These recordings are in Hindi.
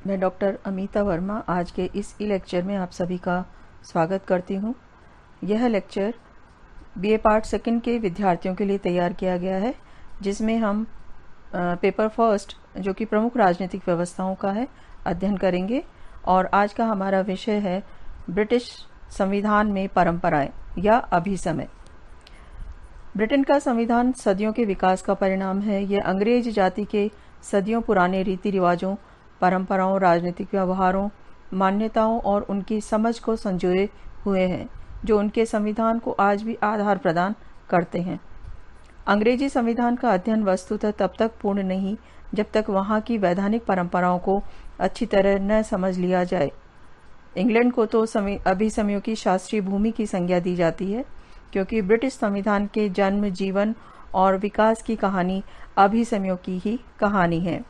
मैं डॉक्टर अमीता वर्मा आज के इस ई लेक्चर में आप सभी का स्वागत करती हूँ। यह लेक्चर बीए पार्ट सेकंड के विद्यार्थियों के लिए तैयार किया गया है, जिसमें हम पेपर फर्स्ट जो कि प्रमुख राजनीतिक व्यवस्थाओं का है अध्ययन करेंगे। और आज का हमारा विषय है ब्रिटिश संविधान में परंपराएं या अभिसमय। ब्रिटेन का संविधान सदियों के विकास का परिणाम है। यह अंग्रेज जाति के सदियों पुराने रीति रिवाजों, परंपराओं, राजनीतिक व्यवहारों, मान्यताओं और उनकी समझ को संजोए हुए हैं, जो उनके संविधान को आज भी आधार प्रदान करते हैं। अंग्रेजी संविधान का अध्ययन वस्तुतः तब तक पूर्ण नहीं जब तक वहाँ की वैधानिक परंपराओं को अच्छी तरह न समझ लिया जाए। इंग्लैंड को तो अभिसमयों की शास्त्रीय भूमि की संज्ञा दी जाती है, क्योंकि ब्रिटिश संविधान के जन्म, जीवन और विकास की कहानी अभिसमयों की ही कहानी है।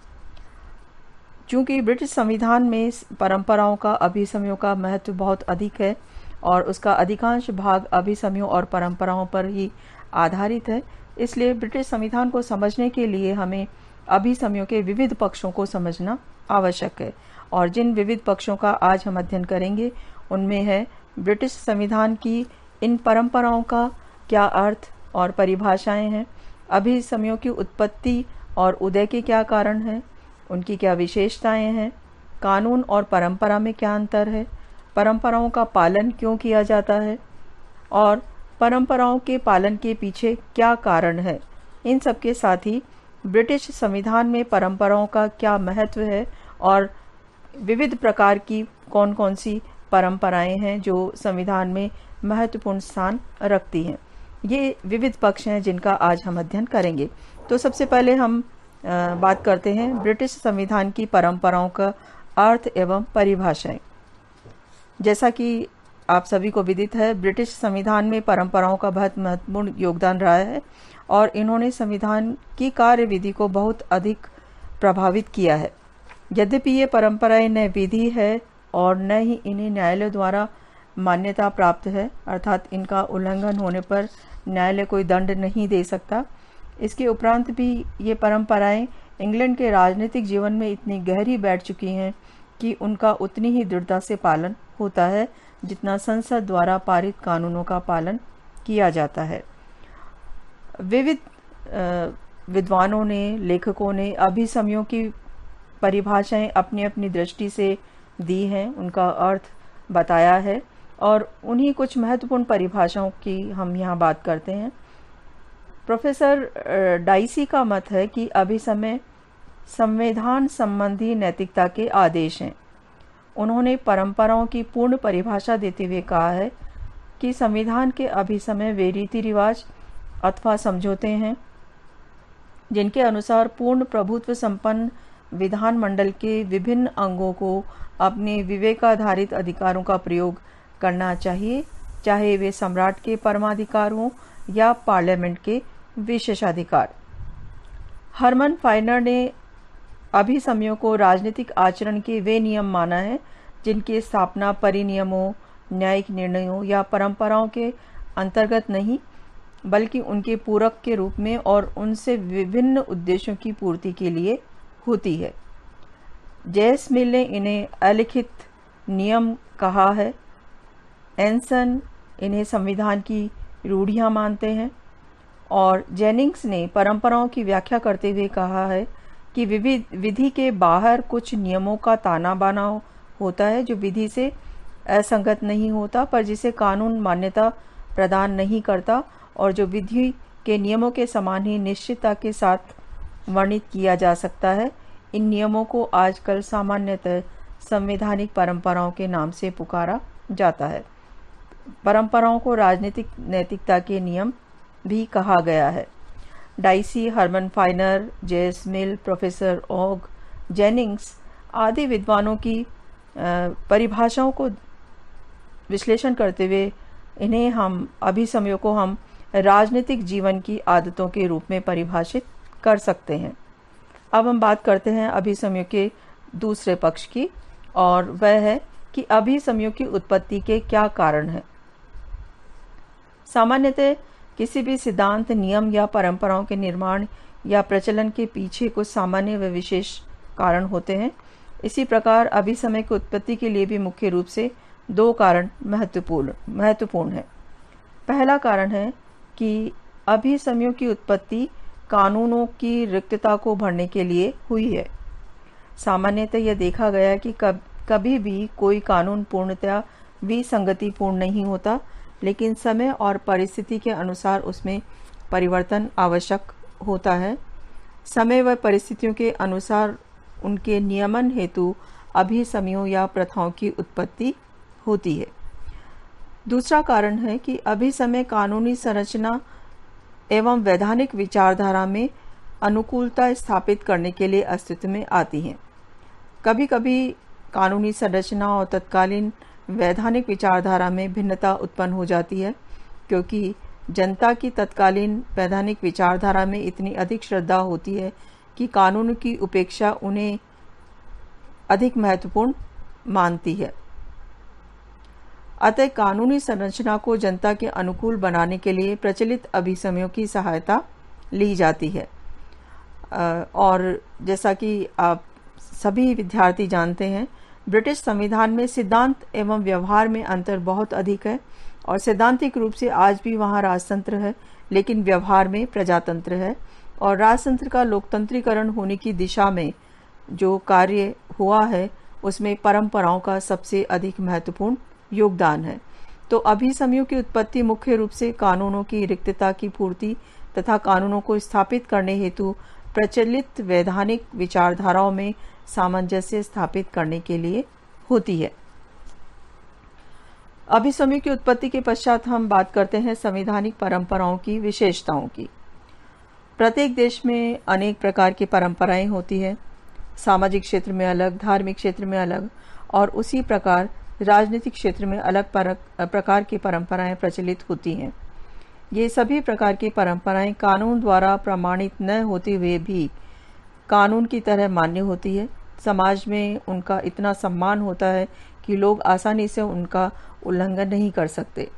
चूंकि ब्रिटिश संविधान में परंपराओं का अभिसमयों का महत्व बहुत अधिक है और उसका अधिकांश भाग अभिसमयों और परंपराओं पर ही आधारित है, इसलिए ब्रिटिश संविधान को समझने के लिए हमें अभिसमयों के विविध पक्षों को समझना आवश्यक है। और जिन विविध पक्षों का आज हम अध्ययन करेंगे उनमें है ब्रिटिश संविधान की इन परंपराओं का क्या अर्थ और परिभाषाएं हैं, अभिसमयों की उत्पत्ति और उदय के क्या कारण हैं, उनकी क्या विशेषताएं हैं, कानून और परंपरा में क्या अंतर है, परंपराओं का पालन क्यों किया जाता है और परंपराओं के पालन के पीछे क्या कारण है। इन सब के साथ ही ब्रिटिश संविधान में परंपराओं का क्या महत्व है और विविध प्रकार की कौन कौन सी परंपराएं हैं जो संविधान में महत्वपूर्ण स्थान रखती हैं। ये विविध पक्ष हैं जिनका आज हम अध्ययन करेंगे। तो सबसे पहले हम बात करते हैं ब्रिटिश संविधान की परंपराओं का अर्थ एवं परिभाषाएं। जैसा कि आप सभी को विदित है, ब्रिटिश संविधान में परंपराओं का बहुत महत्वपूर्ण योगदान रहा है और इन्होंने संविधान की कार्यविधि को बहुत अधिक प्रभावित किया है। यद्यपि ये परंपराएं न विधि है और न ही इन्हें न्यायालय द्वारा मान्यता प्राप्त है, अर्थात इनका उल्लंघन होने पर न्यायालय कोई दंड नहीं दे सकता। इसके उपरांत भी ये परंपराएं इंग्लैंड के राजनीतिक जीवन में इतनी गहरी बैठ चुकी हैं कि उनका उतनी ही दृढ़ता से पालन होता है जितना संसद द्वारा पारित कानूनों का पालन किया जाता है। विविध विद्वानों ने, लेखकों ने अभिसमयों की परिभाषाएं अपनी अपनी दृष्टि से दी हैं, उनका अर्थ बताया है और उन्हीं कुछ महत्वपूर्ण परिभाषाओं की हम यहाँ बात करते हैं। प्रोफेसर डाइसी का मत है कि अभिसमय संविधान संबंधी नैतिकता के आदेश हैं। उन्होंने परंपराओं की पूर्ण परिभाषा देते हुए कहा है कि संविधान के अभिसमय वे रीति रिवाज अथवा समझौते हैं जिनके अनुसार पूर्ण प्रभुत्व संपन्न विधानमंडल के विभिन्न अंगों को अपने विवेकाधारित अधिकारों का प्रयोग करना चाहिए, चाहे वे सम्राट के परमाधिकार हों या पार्लियामेंट के विशेषाधिकार। हरमन फाइनर ने अभिसमयों को राजनीतिक आचरण के वे नियम माना है जिनकी स्थापना परिनियमों, न्यायिक निर्णयों या परंपराओं के अंतर्गत नहीं बल्कि उनके पूरक के रूप में और उनसे विभिन्न उद्देश्यों की पूर्ति के लिए होती है। जेस मिल ने इन्हें अलिखित नियम कहा है। एंसन इन्हें संविधान की रूढ़ियां मानते हैं और जेनिंग्स ने परंपराओं की व्याख्या करते हुए कहा है कि विधि के बाहर कुछ नियमों का ताना बाना होता है जो विधि से असंगत नहीं होता पर जिसे कानून मान्यता प्रदान नहीं करता और जो विधि के नियमों के समान ही निश्चितता के साथ वर्णित किया जा सकता है। इन नियमों को आजकल सामान्यतः संवैधानिक परंपराओं के नाम से पुकारा जाता है। परंपराओं को राजनीतिक नैतिकता के नियम भी कहा गया है। डाइसी, हरमन फाइनर, जेस मिल, प्रोफेसर ओग, जेनिंग्स आदि विद्वानों की परिभाषाओं को विश्लेषण करते हुए इन्हें हम अभिसमयों को हम राजनीतिक जीवन की आदतों के रूप में परिभाषित कर सकते हैं। अब हम बात करते हैं अभिसमयों के दूसरे पक्ष की, और वह है कि अभिसमयों की उत्पत्ति के क्या कारण हैं। सामान्यतः किसी भी सिद्धांत, नियम या परंपराओं के निर्माण या प्रचलन के पीछे कुछ सामान्य व विशेष कारण होते हैं। इसी प्रकार अभिसमय की उत्पत्ति के लिए भी मुख्य रूप से दो कारण महत्वपूर्ण है। पहला कारण है कि अभिसमयों की उत्पत्ति कानूनों की रिक्तता को भरने के लिए हुई है। सामान्यतः यह देखा गया है कि कभी भी कोई कानून पूर्णतया विसंगतिपूर्ण नहीं होता, लेकिन समय और परिस्थिति के अनुसार उसमें परिवर्तन आवश्यक होता है। समय व परिस्थितियों के अनुसार उनके नियमन हेतु अभिसमयों या प्रथाओं की उत्पत्ति होती है। दूसरा कारण है कि अभिसमय कानूनी संरचना एवं वैधानिक विचारधारा में अनुकूलता स्थापित करने के लिए अस्तित्व में आती हैं। कभी कभी कानूनी संरचना और तत्कालीन वैधानिक विचारधारा में भिन्नता उत्पन्न हो जाती है, क्योंकि जनता की तत्कालीन वैधानिक विचारधारा में इतनी अधिक श्रद्धा होती है कि कानून की उपेक्षा उन्हें अधिक महत्वपूर्ण मानती है। अतः कानूनी संरचना को जनता के अनुकूल बनाने के लिए प्रचलित अभिसमयों की सहायता ली जाती है। और जैसा कि आप सभी विद्यार्थी जानते हैं, ब्रिटिश संविधान में सिद्धांत एवं व्यवहार में अंतर बहुत अधिक है और सैद्धांतिक रूप से आज भी वहाँ राजतंत्र है, लेकिन व्यवहार में प्रजातंत्र है। और राजतंत्र का लोकतंत्रीकरण होने की दिशा में जो कार्य हुआ है उसमें परंपराओं का सबसे अधिक महत्वपूर्ण योगदान है। तो अभिसमयों की उत्पत्ति मुख्य रूप से कानूनों की रिक्तता की पूर्ति तथा कानूनों को स्थापित करने हेतु प्रचलित वैधानिक विचारधाराओं में सामंजस्य स्थापित करने के लिए होती है। अभिसमयों की उत्पत्ति के पश्चात हम बात करते हैं संवैधानिक परंपराओं की विशेषताओं की। प्रत्येक देश में अनेक प्रकार की परंपराएं होती है, सामाजिक क्षेत्र में अलग, धार्मिक क्षेत्र में अलग, और उसी प्रकार राजनीतिक क्षेत्र में अलग प्रकार की परंपराएं प्रचलित होती हैं। ये सभी प्रकार की परंपराएं कानून द्वारा प्रमाणित न होते हुए भी कानून की तरह मान्य होती है। समाज में उनका इतना सम्मान होता है कि लोग आसानी से उनका उल्लंघन नहीं कर सकते।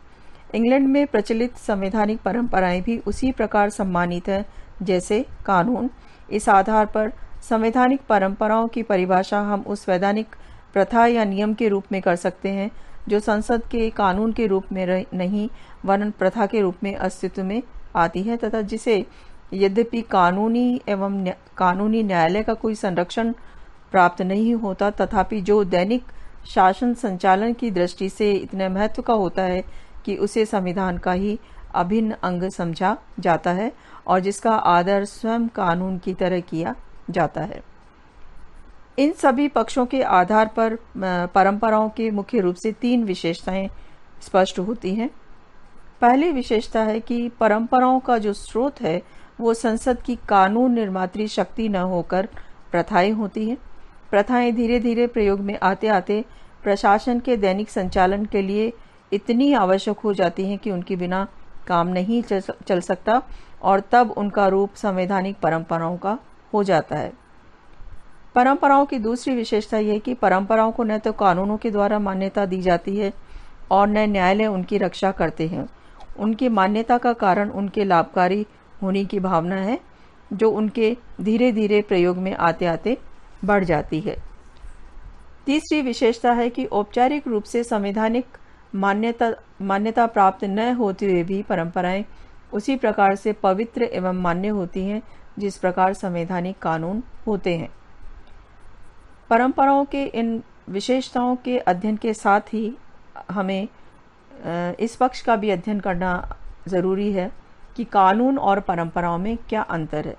इंग्लैंड में प्रचलित संवैधानिक परंपराएं भी उसी प्रकार सम्मानित है जैसे कानून। इस आधार पर संवैधानिक परंपराओं की परिभाषा हम उस वैधानिक प्रथा या नियम के रूप में कर सकते हैं जो संसद के कानून के रूप में नहीं वरन प्रथा के रूप में अस्तित्व में आती है, तथा जिसे यद्यपि कानूनी न्यायालय का कोई संरक्षण प्राप्त नहीं होता, तथापि जो दैनिक शासन संचालन की दृष्टि से इतने महत्व का होता है कि उसे संविधान का ही अभिन्न अंग समझा जाता है और जिसका आदर स्वयं कानून की तरह किया जाता है। इन सभी पक्षों के आधार पर परंपराओं के मुख्य रूप से तीन विशेषताएं स्पष्ट होती हैं। पहली विशेषता है कि परंपराओं का जो स्रोत है वो संसद की कानून निर्मात्री शक्ति न होकर प्रथाएं होती हैं। प्रथाएं धीरे धीरे प्रयोग में आते आते प्रशासन के दैनिक संचालन के लिए इतनी आवश्यक हो जाती हैं कि उनके बिना काम नहीं चल सकता, और तब उनका रूप संवैधानिक परंपराओं का हो जाता है। परंपराओं की दूसरी विशेषता यह है कि परंपराओं को न तो कानूनों के द्वारा मान्यता दी जाती है और न न्यायालय उनकी रक्षा करते हैं। उनकी मान्यता का कारण उनके लाभकारी होने की भावना है जो उनके धीरे धीरे प्रयोग में आते आते बढ़ जाती है। तीसरी विशेषता है कि औपचारिक रूप से संवैधानिक मान्यता प्राप्त न होते हुए भी परंपराएं उसी प्रकार से पवित्र एवं मान्य होती हैं जिस प्रकार संवैधानिक कानून होते हैं। परंपराओं के इन विशेषताओं के अध्ययन के साथ ही हमें इस पक्ष का भी अध्ययन करना ज़रूरी है कि कानून और परंपराओं में क्या अंतर है।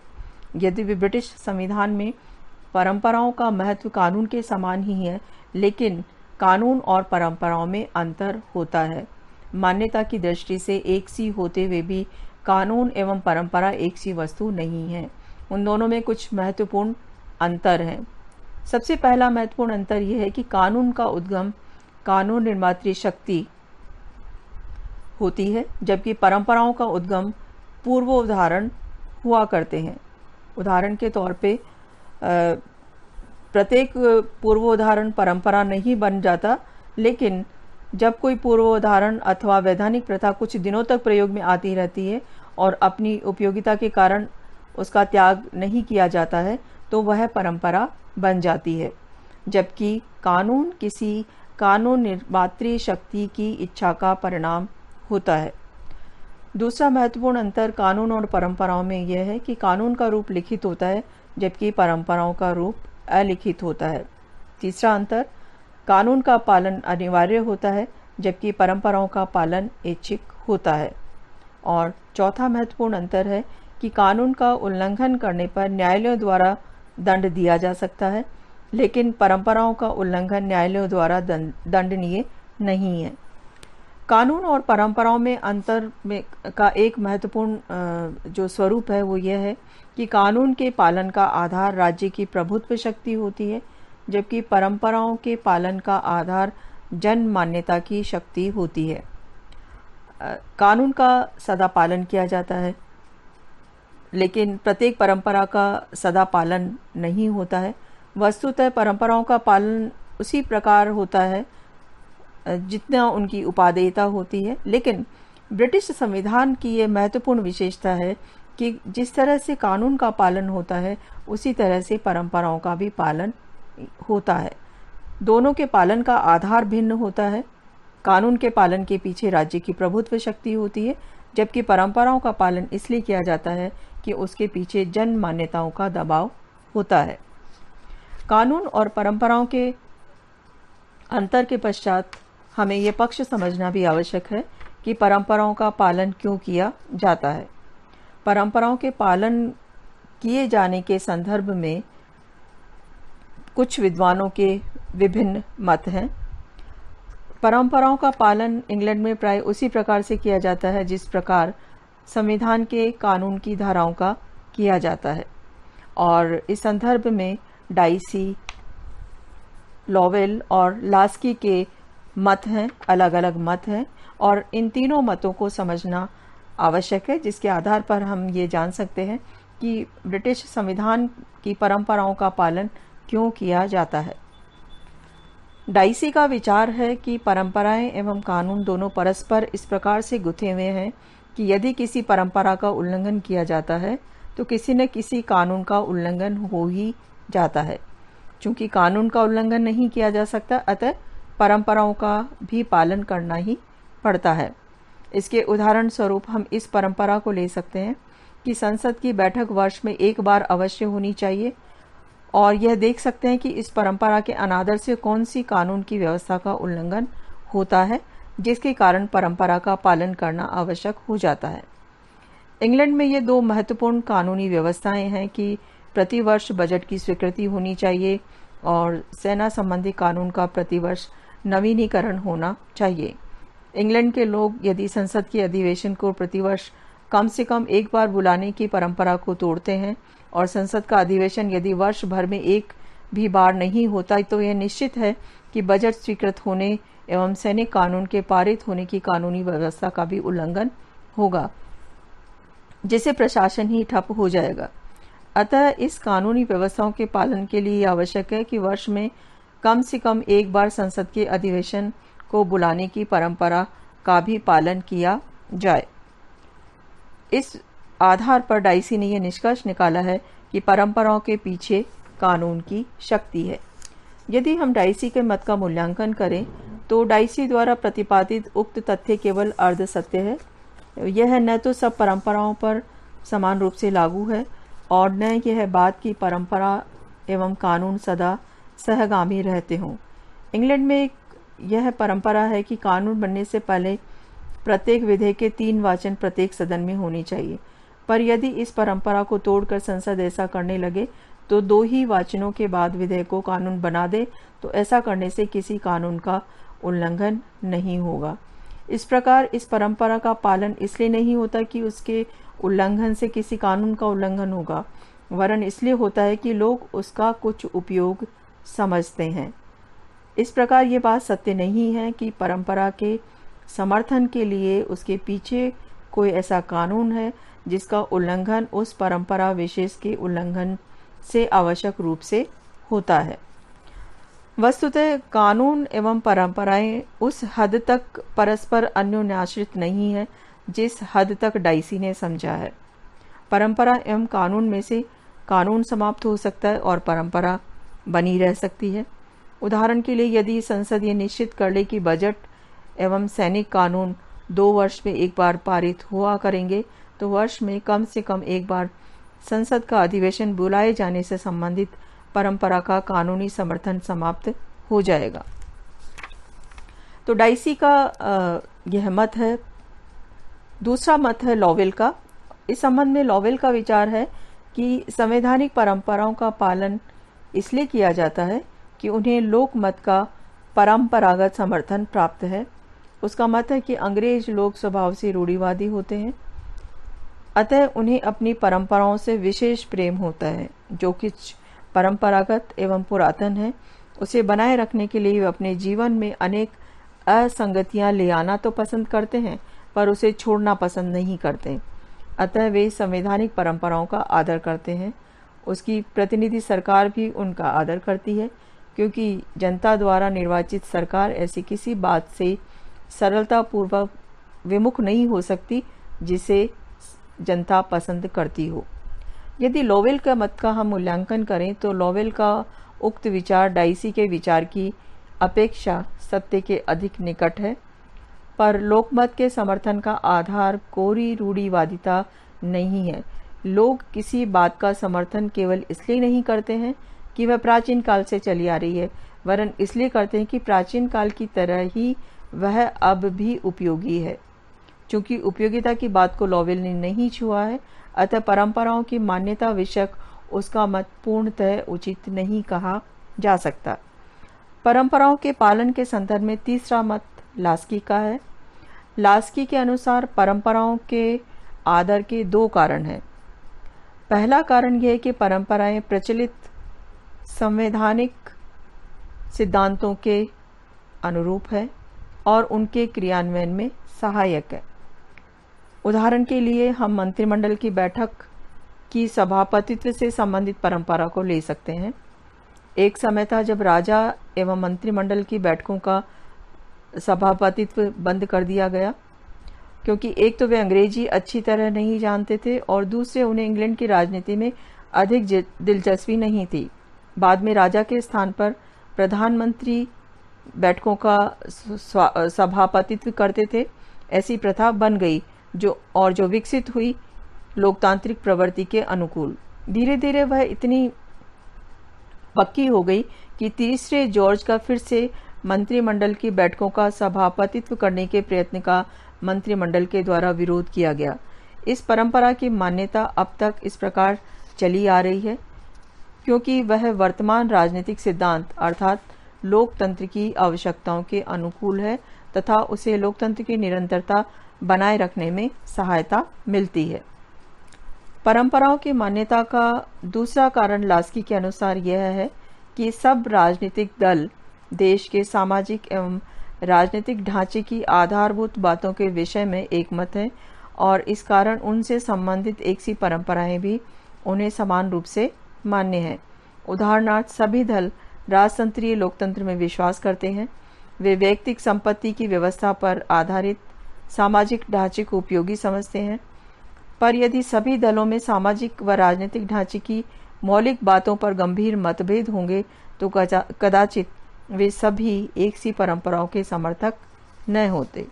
यद्यपि ब्रिटिश संविधान में परंपराओं का महत्व कानून के समान ही है, लेकिन कानून और परंपराओं में अंतर होता है। मान्यता की दृष्टि से एक सी होते हुए भी कानून एवं परंपरा एक सी वस्तु नहीं है। उन दोनों में कुछ महत्वपूर्ण अंतर हैं। सबसे पहला महत्वपूर्ण अंतर यह है कि कानून का उद्गम कानून निर्मात्री शक्ति होती है, जबकि परंपराओं का उद्गम पूर्वोदाहरण हुआ करते हैं। उदाहरण के तौर पे प्रत्येक पूर्वोदाहरण परंपरा नहीं बन जाता, लेकिन जब कोई पूर्वोदाहरण अथवा वैधानिक प्रथा कुछ दिनों तक प्रयोग में आती रहती है और अपनी उपयोगिता के कारण उसका त्याग नहीं किया जाता है तो वह परंपरा बन जाती है। जबकि कानून किसी कानून निर्मात्री शक्ति की इच्छा का परिणाम होता है। दूसरा महत्वपूर्ण अंतर कानून और परंपराओं में यह है कि कानून का रूप लिखित होता है जबकि परंपराओं का रूप अलिखित होता है। तीसरा अंतर, कानून का पालन अनिवार्य होता है जबकि परंपराओं का पालन ऐच्छिक होता है। और चौथा महत्वपूर्ण अंतर है कि कानून का उल्लंघन करने पर न्यायालयों द्वारा दंड दिया जा सकता है, लेकिन परंपराओं का उल्लंघन न्यायालयों द्वारा दंडनीय नहीं है। कानून और परंपराओं में अंतर में का एक महत्वपूर्ण जो स्वरूप है वो यह है कि कानून के पालन का आधार राज्य की प्रभुत्व शक्ति होती है, जबकि परंपराओं के पालन का आधार जन मान्यता की शक्ति होती है। कानून का सदा पालन किया जाता है, लेकिन प्रत्येक परंपरा का सदा पालन नहीं होता है। वस्तुतः परंपराओं का पालन उसी प्रकार होता है जितना उनकी उपादेयता होती है, लेकिन ब्रिटिश संविधान की ये महत्वपूर्ण विशेषता है कि जिस तरह से कानून का पालन होता है उसी तरह से परंपराओं का भी पालन होता है। दोनों के पालन का आधार भिन्न होता है। कानून के पालन के पीछे राज्य की प्रभुत्व शक्ति होती है, जबकि परंपराओं का पालन इसलिए किया जाता है कि उसके पीछे जन मान्यताओं का दबाव होता है। कानून और परंपराओं के अंतर के पश्चात हमें ये पक्ष समझना भी आवश्यक है कि परंपराओं का पालन क्यों किया जाता है। परंपराओं के पालन किए जाने के संदर्भ में कुछ विद्वानों के विभिन्न मत हैं। परंपराओं का पालन इंग्लैंड में प्राय उसी प्रकार से किया जाता है जिस प्रकार संविधान के कानून की धाराओं का किया जाता है, और इस संदर्भ में डाइसी, लॉवेल और लास्की के मत हैं, अलग अलग मत हैं, और इन तीनों मतों को समझना आवश्यक है, जिसके आधार पर हम ये जान सकते हैं कि ब्रिटिश संविधान की परंपराओं का पालन क्यों किया जाता है। डाइसी का विचार है कि परंपराएं एवं कानून दोनों परस्पर इस प्रकार से गुथे हुए हैं कि यदि किसी परंपरा का उल्लंघन किया जाता है तो किसी न किसी कानून का उल्लंघन हो ही जाता है। चूंकि कानून का उल्लंघन नहीं किया जा सकता, अतः परंपराओं का भी पालन करना ही पड़ता है। इसके उदाहरण स्वरूप हम इस परंपरा को ले सकते हैं कि संसद की बैठक वर्ष में एक बार अवश्य होनी चाहिए, और यह देख सकते हैं कि इस परंपरा के अनादर से कौन सी कानून की व्यवस्था का उल्लंघन होता है, जिसके कारण परंपरा का पालन करना आवश्यक हो जाता है। इंग्लैंड में ये दो महत्वपूर्ण कानूनी व्यवस्थाएं हैं कि प्रतिवर्ष बजट की स्वीकृति होनी चाहिए और सेना संबंधी कानून का प्रतिवर्ष नवीनीकरण होना चाहिए। इंग्लैंड के लोग यदि संसद के अधिवेशन को प्रतिवर्ष कम से कम एक बार बुलाने की परंपरा को तोड़ते हैं और संसद का अधिवेशन यदि वर्ष भर में एक भी बार नहीं होता, तो यह निश्चित है कि बजट स्वीकृत होने एवं सैनिक कानून के पारित होने की कानूनी व्यवस्था का भी उल्लंघन होगा, जिससे प्रशासन ही ठप हो जाएगा। अतः इस कानूनी व्यवस्थाओं के पालन के लिए आवश्यक है कि वर्ष में कम से कम एक बार संसद के अधिवेशन को बुलाने की परंपरा का भी पालन किया जाए। इस आधार पर डाइसी ने यह निष्कर्ष निकाला है कि परंपराओं के पीछे कानून की शक्ति है। यदि हम डाइसी के मत का मूल्यांकन करें तो डाइसी द्वारा प्रतिपादित उक्त तथ्य केवल अर्ध सत्य है। यह न तो सब परंपराओं पर समान रूप से लागू है और न यह बात की परंपरा एवं कानून सदा सहगामी रहते हों। इंग्लैंड में यह परंपरा है कि कानून बनने से पहले प्रत्येक विधेयक के 3 वाचन प्रत्येक सदन में होने चाहिए, पर यदि इस परंपरा को तोड़कर संसद ऐसा करने लगे तो 2 ही वाचनों के बाद विधेयक को कानून बना दे, तो ऐसा करने से किसी कानून का उल्लंघन नहीं होगा। इस प्रकार इस परंपरा का पालन इसलिए नहीं होता कि उसके उल्लंघन से किसी कानून का उल्लंघन होगा, वरन इसलिए होता है कि लोग उसका कुछ उपयोग समझते हैं। इस प्रकार ये बात सत्य नहीं है कि परंपरा के समर्थन के लिए उसके पीछे कोई ऐसा कानून है जिसका उल्लंघन उस परंपरा विशेष के उल्लंघन से आवश्यक रूप से होता है। वस्तुतः कानून एवं परंपराएं उस हद तक परस्पर अन्योन्याश्रित नहीं है जिस हद तक डाइसी ने समझा है। परंपरा एवं कानून में से कानून समाप्त हो सकता है और परंपरा बनी रह सकती है। उदाहरण के लिए यदि संसद ये निश्चित कर ले कि बजट एवं सैनिक कानून 2 वर्ष में एक बार पारित हुआ करेंगे, तो वर्ष में कम से कम एक बार संसद का अधिवेशन बुलाए जाने से संबंधित परंपरा का कानूनी समर्थन समाप्त हो जाएगा। तो डाइसी का यह मत है। दूसरा मत है लॉवेल का। इस संबंध में लॉवेल का विचार है कि संवैधानिक परंपराओं का पालन इसलिए किया जाता है कि उन्हें लोक मत का परंपरागत समर्थन प्राप्त है। उसका मत है कि अंग्रेज लोग स्वभाव से रूढ़िवादी होते हैं, अतः उन्हें अपनी परंपराओं से विशेष प्रेम होता है। जो कुछ परंपरागत एवं पुरातन है उसे बनाए रखने के लिए वे अपने जीवन में अनेक असंगतियां ले आना तो पसंद करते हैं, पर उसे छोड़ना पसंद नहीं करते। अतः वे संवैधानिक परंपराओं का आदर करते हैं। उसकी प्रतिनिधि सरकार भी उनका आदर करती है, क्योंकि जनता द्वारा निर्वाचित सरकार ऐसी किसी बात से सरलतापूर्वक विमुख नहीं हो सकती जिसे जनता पसंद करती हो। यदि लॉवेल का मत का हम मूल्यांकन करें तो लॉवेल का उक्त विचार डाइसी के विचार की अपेक्षा सत्य के अधिक निकट है, पर लोकमत के समर्थन का आधार कोरी रूढ़िवादिता नहीं है। लोग किसी बात का समर्थन केवल इसलिए नहीं करते हैं कि वह प्राचीन काल से चली आ रही है, वरन इसलिए करते हैं कि प्राचीन काल की तरह ही वह अब भी उपयोगी है। चूंकि उपयोगिता की बात को लॉवेल ने नहीं छुआ है, अतः परंपराओं की मान्यता विषयक उसका मत पूर्णतः उचित नहीं कहा जा सकता। परंपराओं के पालन के संदर्भ में तीसरा मत लास्की का है। लास्की के अनुसार परंपराओं के आदर के 2 कारण हैं। पहला कारण यह है कि परंपराएं प्रचलित संवैधानिक सिद्धांतों के अनुरूप है और उनके क्रियान्वयन में सहायक है। उदाहरण के लिए हम मंत्रिमंडल की बैठक की सभापतित्व से संबंधित परंपरा को ले सकते हैं। एक समय था जब राजा एवं मंत्रिमंडल की बैठकों का सभापतित्व बंद कर दिया गया, क्योंकि एक तो वे अंग्रेजी अच्छी तरह नहीं जानते थे और दूसरे उन्हें इंग्लैंड की राजनीति में अधिक दिलचस्पी नहीं थी। बाद में राजा के स्थान पर प्रधानमंत्री बैठकों का सभापतित्व करते थे। ऐसी प्रथा बन गई जो विकसित हुई लोकतांत्रिक प्रवृत्ति के अनुकूल। धीरे धीरे वह इतनी पक्की हो गई कि तीसरे जॉर्ज का फिर से मंत्रिमंडल की बैठकों का सभापतित्व करने के प्रयत्न का मंत्रिमंडल के द्वारा विरोध किया गया। इस परंपरा की मान्यता अब तक इस प्रकार चली आ रही है क्योंकि वह वर्तमान राजनीतिक सिद्धांत अर्थात लोकतंत्र की आवश्यकताओं के अनुकूल है तथा उसे लोकतंत्र की निरंतरता बनाए रखने में सहायता मिलती है। परंपराओं की मान्यता का दूसरा कारण लास्की के अनुसार यह है कि सब राजनीतिक दल देश के सामाजिक एवं राजनीतिक ढांचे की आधारभूत बातों के विषय में एकमत है और इस कारण उनसे संबंधित एक सी परंपराएं भी उन्हें समान रूप से मान्य हैं। उदाहरणार्थ सभी दल राजतंत्रीय लोकतंत्र में विश्वास करते हैं। वे व्यक्तिगत संपत्ति की व्यवस्था पर आधारित सामाजिक ढांचे को उपयोगी समझते हैं, पर यदि सभी दलों में सामाजिक व राजनीतिक ढांचे की मौलिक बातों पर गंभीर मतभेद होंगे तो कदाचित वे सभी एक सी परंपराओं के समर्थक न होते।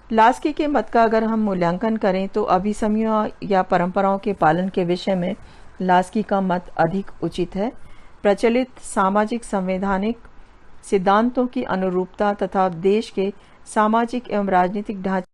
लास्की के मत का अगर हम मूल्यांकन करें तो अभिसमयों या परंपराओं के पालन के विषय में लास्की का मत अधिक उचित है। प्रचलित सामाजिक संवैधानिक सिद्धांतों की अनुरूपता तथा देश के सामाजिक एवं राजनीतिक ढांचे